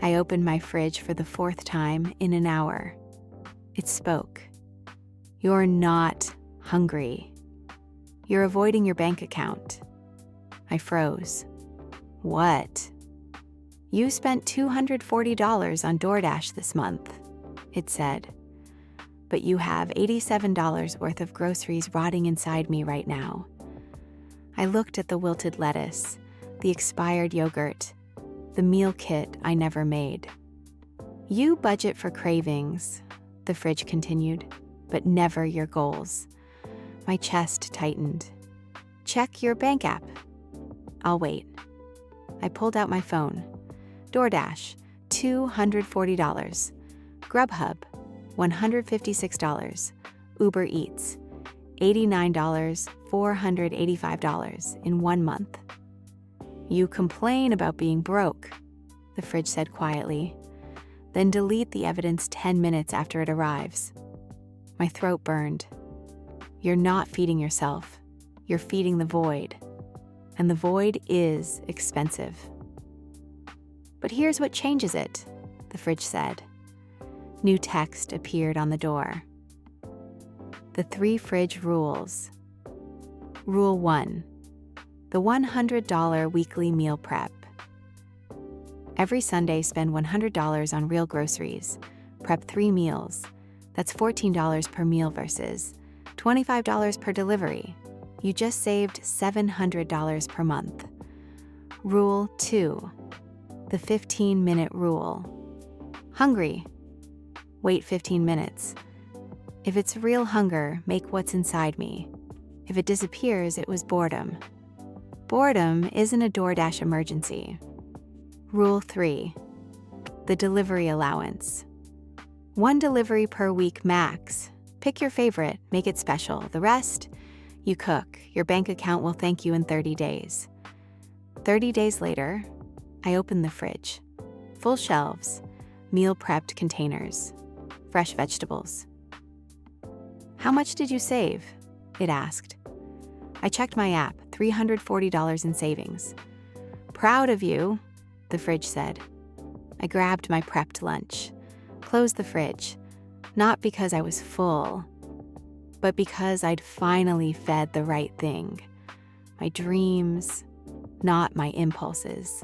I opened my fridge for the 4th time in an hour. It spoke. You're not hungry. You're avoiding your bank account. I froze. What? You spent $240 on DoorDash this month, it said. But you have $87 worth of groceries rotting inside me right now. I looked at the wilted lettuce, the expired yogurt, the meal kit I never made. You budget for cravings, the fridge continued, but never your goals. My chest tightened. Check your bank app. I'll wait. I pulled out my phone. DoorDash, $240. Grubhub, $156. Uber Eats, $89, $485 in 1 month. You complain about being broke, the fridge said quietly. Then delete the evidence 10 minutes after it arrives. My throat burned. You're not feeding yourself. You're feeding the void. And the void is expensive. But here's what changes it, the fridge said. New text appeared on the door. The 3 fridge rules. Rule 1. The $100 weekly meal prep. Every Sunday, spend $100 on real groceries. Prep 3 meals. That's $14 per meal versus $25 per delivery. You just saved $700 per month. Rule 2. The 15-minute rule. Hungry? Wait 15 minutes. If it's real hunger, make what's inside me. If it disappears, it was boredom. Boredom isn't a DoorDash emergency. Rule 3. The delivery allowance. 1 delivery per week max. Pick your favorite, make it special. The rest, you cook. Your bank account will thank you in 30 days. 30 days later, I opened the fridge. Full shelves, meal-prepped containers, fresh vegetables. How much did you save? It asked. I checked my app, $340 in savings. Proud of you, the fridge said. I grabbed my prepped lunch, closed the fridge, not because I was full, but because I'd finally fed the right thing. My dreams, not my impulses.